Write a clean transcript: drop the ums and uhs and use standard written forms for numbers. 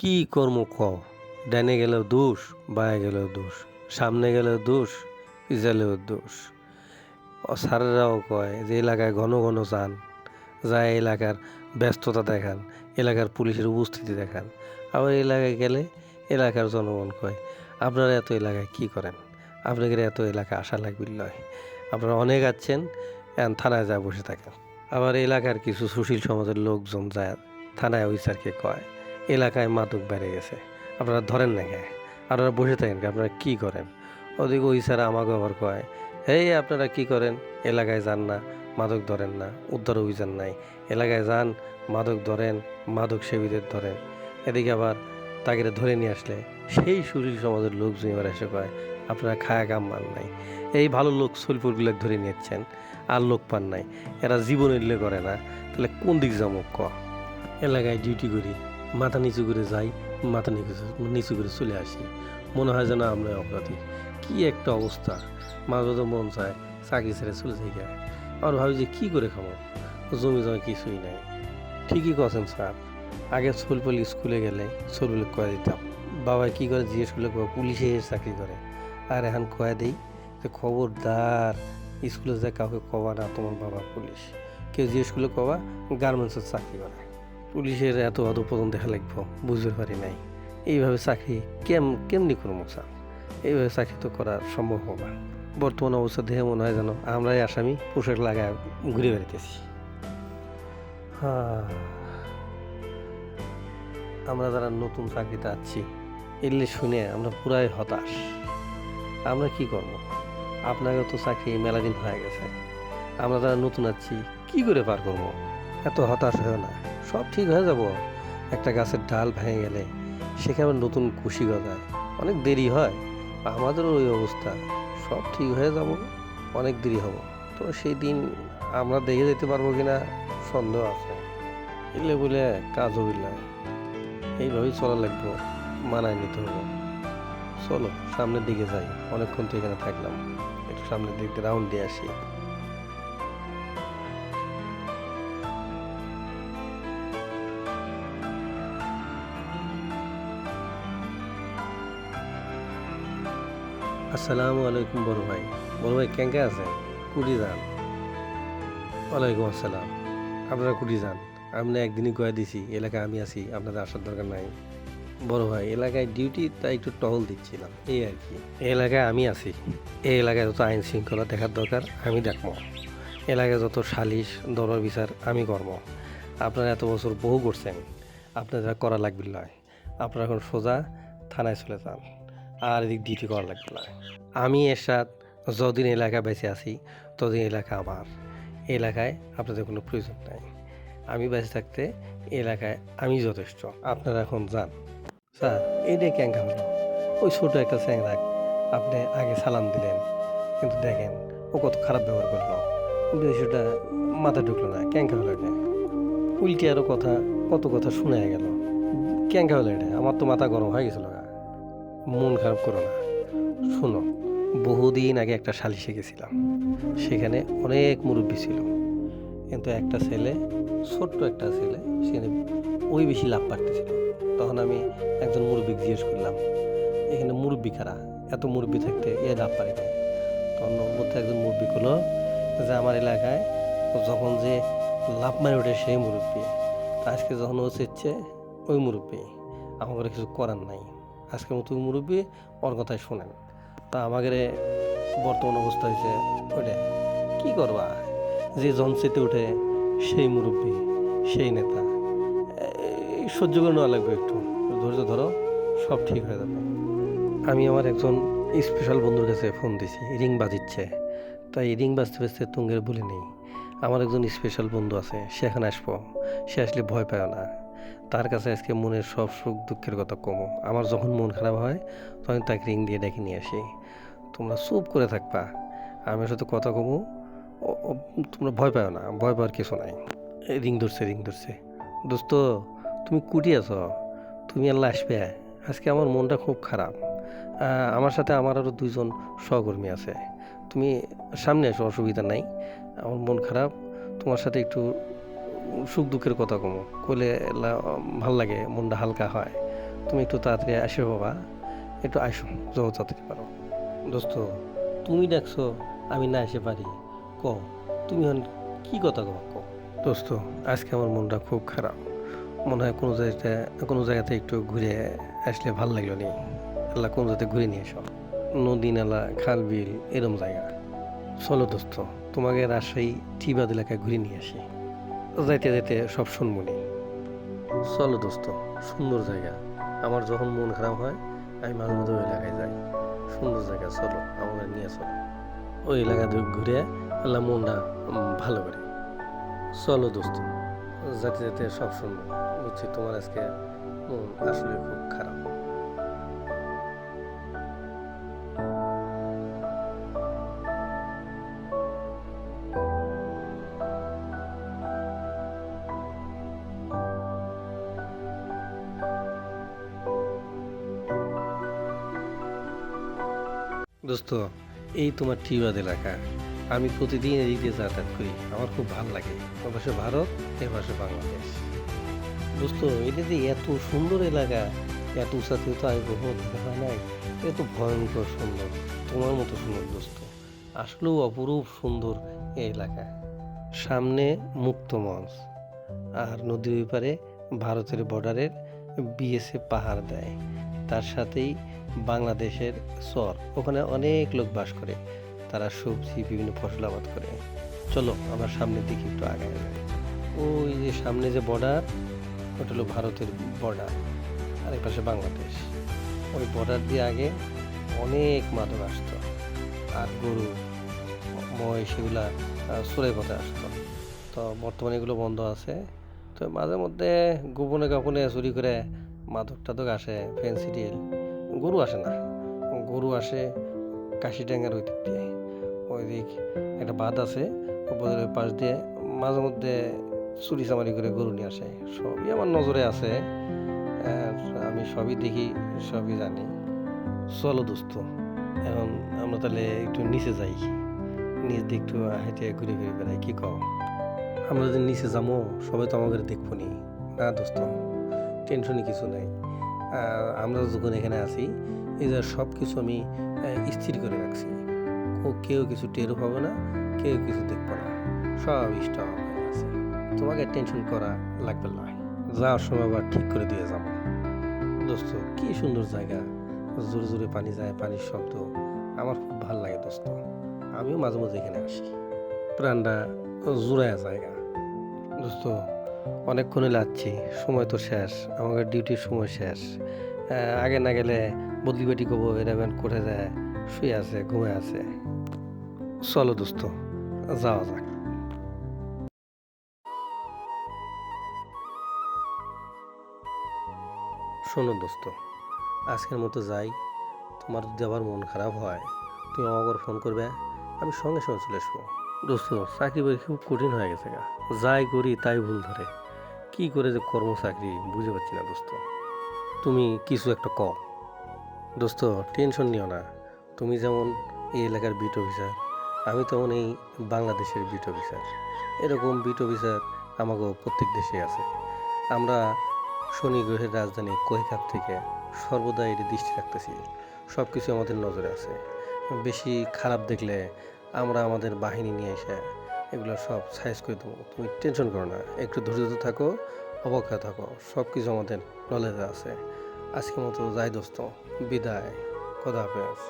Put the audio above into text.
কি কর্ম কও? ডাইনে গেলেও দোষ, বাঁয়ে গেলেও দোষ, সামনে গেলেও দোষ, পিছালেও দোষ। স্যারেরাও কয় যে এলাকায় ঘন ঘন যান, যায় এলাকার ব্যস্ততা দেখান, এলাকার পুলিশের উপস্থিতি দেখান। আবার এলাকায় গেলে এলাকার জনগণ কয় আপনারা এত এলাকায় কি করেন? আপনাদের এত এলাকায় আসা লাগবে নয়। আপনারা অনেক আছেন, এখন থানায় যা বসে থাকেন। আবার এলাকার কিছু সুশীল সমাজের লোকজন যায় থানায় ওই স্যারকে কয় এলাকায় মাদক বেড়ে গেছে, আপনারা ধরেন না কে? আপনারা বসে থাকেন কে? আপনারা কী করেন? ওদিকে ওই স্যার আমাকে আবার কয় এই আপনারা কি করেন? এলাকায় যান না, মাদক ধরেন না, উদ্ধার অভিযান নাই, এলাকায় যান, মাদক ধরেন, মাদক সেবীদের ধরেন। এদিকে আবার তাকে ধরে নিয়ে আসলে সেই সুশীল সমাজের লোকজন এবার এসে কয় আপনারা খায়া কাম মান নাই, এই ভালো লোক সলপুরগুলো ধরে নিচ্ছেন আর লোক পান নাই, এরা জীবন এলে করে না, তাহলে কোন দিক যাবো ক? এলাকায় ডিউটি করি, মাথা নিচু করে যাই, মাথা নিচু করে চলে আসি, মনে হয় যেন আমরা অপরাধী। কি একটা অবস্থা! মাঝে তো মন চায় চাকরি ছেড়ে চলে যাই গা। আর ভাবি যে কী করে খাবো, জমি জমা কিছুই নাই। ঠিকই কথা স্যার, আগে ছোলপল স্কুলে গেলে ছোলপল কয়ে দিতাম বাবা কী করে জিজ্ঞেস করলে পুলিশে চাকরি করে। আর এখন কয়ে দিই যে খবরদার স্কুলে যায় কাউকে কবা না তোমার বাবা পুলিশ। কেউ জিজ্ঞেস করলে কবা গার্মেন্টসের চাকরি করে। পুলিশের এত অধপতন দেখা লাগবো বুঝতে পারি নাই। এইভাবে চাকরি কেমনি করবো স্যার? এইভাবে চাকরি তো করা সম্ভব হবে না। বর্তমান অবস্থা দেখে মনে হয় যেন আমরাই আসামি, পোশাক লাগায় ঘুরে বেড়াইতেছি। হ্যাঁ, আমরা যারা নতুন চাকরিতে আছি এলে শুনে আমরা পুরাই হতাশ। আমরা কি করব? আপনাকে তো চাকরি মেলা দিন হয়ে গেছে, আমরা যারা নতুন আছি কি করে পার করবো? এত হতাশ হয়েও না, সব ঠিক হয়ে যাব। একটা গাছের ডাল ভেঙে গেলে সেখানে নতুন কুশি গজায়, অনেক দেরি হয়। আমাদেরও ওই অবস্থা, সব ঠিক হয়ে যাব, অনেক দেরি হব। তো সেই দিন আমরা দেখে যেতে পারবো কিনা সন্দেহ আছে। এলে বলে কাজ হবিল না, এইভাবেই চলা লাগবো, মানায় নিতে হবে। চলো সামনের দিকে যাই, অনেকক্ষণ তো এখানে থাকলাম, একটু সামনের দিক দিয়ে রাউন্ড দিয়ে আসি। আসসালামু আলাইকুম বড় ভাই। বড় ভাই কেঙ্কে আছেন? কুড়ি যান? ওয়ালাইকুম আসসালাম। আপনারা কুড়ি যান? আপনি একদিনই কয়ে দিছি এলাকায় আমি আছি, আপনাদের আসার দরকার নাই। বড় ভাই এলাকায় ডিউটি, তাই একটু টহল দিচ্ছিলাম, এই আর কি। এই এলাকায় আমি আছি, এই এলাকায় যত আইন শৃঙ্খলা দেখার দরকার আমি দেখবো, এলাকায় যত সালিশ দরবার বিচার আমি করবো। আপনারা এত বছর বহু করছেন, আপনারা করা লাগবে নয়। আপনারা এখন সোজা থানায় চলে যান, আর এদিক ডিউটি করা লাগবে না। আমি এরশাদ যতদিন এলাকায় বেঁচে আছি ততদিন এলাকা আমার, এলাকায় আপনাদের কোনো প্রয়োজন নাই। আমি বেঁচে থাকতে এলাকায় আমি যথেষ্ট। আপনারা এখন যান। স্যার এইটাই ক্যাঙ্কা হলো, ওই ছোটো একটা চ্যাংরাক আপনি আগে সালাম দিলেন, কিন্তু দেখেন ও কত খারাপ ব্যবহার করলো, বিষয়টা মাথা ঢুকলো না। ক্যাঙ্কা হলো এটা, উল্টে আরও কথা, কত কথা শুনে গেল। ক্যাঙ্কা হলো এটা, আমার তো মাথা গরম হয়ে গেছিলো। মন খারাপ করো না, শোনো, বহুদিন আগে একটা সালিশে গেছিলাম, সেখানে অনেক মুরব্বী ছিল, কিন্তু একটা ছেলে, ছোট্ট একটা ছেলে, সেখানে ওই বেশি লাভ পারতেছিল। তখন আমি একজন মুরব্বী জিজ্ঞেস করলাম এখানে মুরব্বী কারা, এত মুরব্বী থাকতে এ লাভ পারে না। তখন মধ্যে একজন মুরব্বী করলো যে আমার এলাকায় যখন যে লাভ মারে ওঠে সেই মুরব্বী, আজকে যখন ও চেচ্ছে ওই মুরব্বী, আমার কিছু করার নাই, আজকের মতো মুরব্বী ওর কথাই শোনেন। তা আমাদের বর্তমান অবস্থা হয়েছে ওইটা, কী করবা? যে জনসেতে উঠে সেই মুরব্বী, সেই নেতা, সহ্য করে নেওয়া লাগবে, একটু ধৈর্য ধরো, সব ঠিক হয়ে যাবে। আমি আমার একজন স্পেশাল বন্ধুর কাছে ফোন দিছি, রিং বাজিচ্ছে, তাই রিং বাজতে বাজতে তুঙ্গের বলে নেই আমার একজন স্পেশাল বন্ধু আছে, সে এখানে আসবো, সে আসলে ভয় পায় না। তার কাছে আজকে মনের সব সুখ দুঃখের কথা কমো, আমার যখন মন খারাপ হয় তখন তাকে রিং দিয়ে ডেকে নিয়ে আসি। তোমরা চুপ করে থাকবা, আমার সাথে কথা কমো, তোমরা ভয় পাও না, ভয় পাওয়ার কিছু নাই। রিং ধরছে, রিং ধরছে। দোস্ত তুমি কুটি আছো? তুমি আল্লাহ আসবে? আজকে আমার মনটা খুব খারাপ, আমার সাথে আমার আরও দুইজন সহকর্মী আছে, তুমি সামনে এসো, অসুবিধা নাই। আমার মন খারাপ, তোমার সাথে একটু সুখ দুঃখের কথা কমো, কইলে ভাল লাগে, মনটা হালকা হয়। তুমি একটু তাড়াতাড়ি আসো বাবা, একটু আসো, যত তাড়াতাড়ি পারো। দোস্ত, তুমি ডাকছো, আমি না এসে পারি? ক, তুমি এখন কি কথা ক? দোস্ত, আজকে আমার মনটা খুব খারাপ। মনে হয় কোনো জায়গাতে একটু ঘুরে আসলে ভাল লাগলো নি। আল্লাহ কোন জায়গাতে ঘুরে নিয়ে এসো, নদী নালা খাল বিল এরম জায়গা। চলো দোস্ত, তোমাকে রাজশাহী টিবাদ এলাকায় ঘুরে নিয়ে আসি। যাইতে যাইতে সব শুনবো নি। চলো দোস্ত, সুন্দর জায়গা। আমার যখন মন খারাপ হয় আমি মাঝে মধ্যে ওই এলাকায় যাই। সুন্দর জায়গা, চলো আমাকে নিয়ে চলো। ওই এলাকা ঘুরে আল্লাহ মনটা ভালো করে। চলো দোস্ত, যেতে যেতে সব শুনবো। বুঝছি তোমার আজকে মন আসলে খুব খারাপ। দোস্ত, এই তোমার টিবাদ এলাকা। আমি প্রতিদিন এদিক দিয়ে যাতায়াত করি, আমার খুব ভালো লাগে। ও পাশে ভারত, এ পাশে বাংলাদেশ। দোস্ত, এটা যে এত সুন্দর এলাকা, এত উঁচাতে তো আমি বহু দেখা হয় নাই। এত ভয়ঙ্কর সুন্দর, তোমার মতো সুন্দর দোস্ত। আসলেও অপরূপ সুন্দর এই এলাকা। সামনে মুক্ত মঞ্চ, আর নদীর ওই পারে ভারতের বর্ডারের বিএসএফ পাহাড় দেয়। তার সাথেই বাংলাদেশের চর, ওখানে অনেক লোক বাস করে। তারা সবজি বিভিন্ন ফসল আবাদ করে। চলো আমার সামনের দিকে একটু আগায় যাই। ওই যে সামনে যে বর্ডার, ওটা হলো ভারতের বর্ডার, আর এই পাশে বাংলাদেশ। ওই বর্ডার দিয়ে আগে অনেক মাদক আসতো, আর গরু মহিষ এগুলা চোরাই পথে আসতো। তো বর্তমানে এগুলো বন্ধ আছে। তো মাঝে মধ্যে গোপনে গোপনে চুরি করে মাদক টাদক আসে, ফেন্সিডিল। গরু আসে না, গরু আসে কাশিডাঙ্গার ওই দিক দিয়ে। ওই দিক একটা বাঁধ আছে, ওপরের ওই পাশ দিয়ে মাঝে মধ্যে চুরি চামারি করে গরু নিয়ে আসে। সবই আমার নজরে আছে, আর আমি সবই দেখি, সবই জানি। চলো দোস্ত, এখন আমরা তাহলে একটু নিচে যাই, নিচ দিয়ে একটু হেঁটে ঘুরে ঘুরে বেড়াই, কি কও? আমরা যদি নিচে যাবো, সবাই তো আমাদের দেখবো নি। না দোস্ত, টেনশনই কিছু নাই। আমরা যখন এখানে আছি, এই যে সব কিছু আমি স্থির করে রাখছি। কেউ কিছু টেরও পাবে না, কেউ কিছু দেখবো না, সব স্টপ হয়ে আছে। তোমাকে টেনশন করা লাগবে না, যাওয়ার সময় আবার ঠিক করে দিয়ে যাবো। দোস্ত, কি সুন্দর জায়গা, জোরে জোরে পানি যায়, পানির শব্দ আমার খুব ভালো লাগে দোস্ত। আমিও মাঝে মাঝে এখানে আসি, প্রাণটা জোড়ায় জায়গা। দোস্ত, অনেকক্ষণই লাগছি, সময় তো শেষ, আমাদের ডিউটির সময় শেষ। আগে না গেলে বদলি বাটি কবো এরাবেন করে যায়, শুয়ে আছে, ঘুমে আছে। চলো দোস্ত, যাওয়া যাক। শোনো দোস্ত, আজকের মতো যাই। তোমার যদি আবার মন খারাপ হয়, তুমি আমাকে ফোন করবে, আমি সঙ্গে সঙ্গে চলে আসবো। দোস্ত, চাকরি বাকরি খুব কঠিন হয়ে গেছে গা, যাই করি তাই ভুল ধরে। কি করে যে কর্ম চাকরি বুঝতে পারছি না দোস্ত, তুমি কিছু একটা কও। দোস্ত, টেনশন নিও না। তুমি যেমন এই এলাকার বিট অফিসার, আমি তেমন এই বাংলাদেশের বিট অফিসার। এরকম বিট অফিসার আমাকেও প্রত্যেক দেশে আছে। আমরা শনি গ্রহের রাজধানী কোহিকাপ থেকে সর্বদা এটি দৃষ্টি রাখতেছি, সব কিছু আমাদের নজরে আছে। বেশি খারাপ দেখলে আমরা আমাদের বাহিনী নিয়ে এসে এগুলো সব সাইজ করে দেবো। তুমি টেনশন করো না, একটু ধৈর্য থাকো, অবক্ষয় থাকো, সব কিছু আমাদের নলেজে আছে। আজকের মতো যাই দোস্ত, বিদায়, খোদা হাফেজ।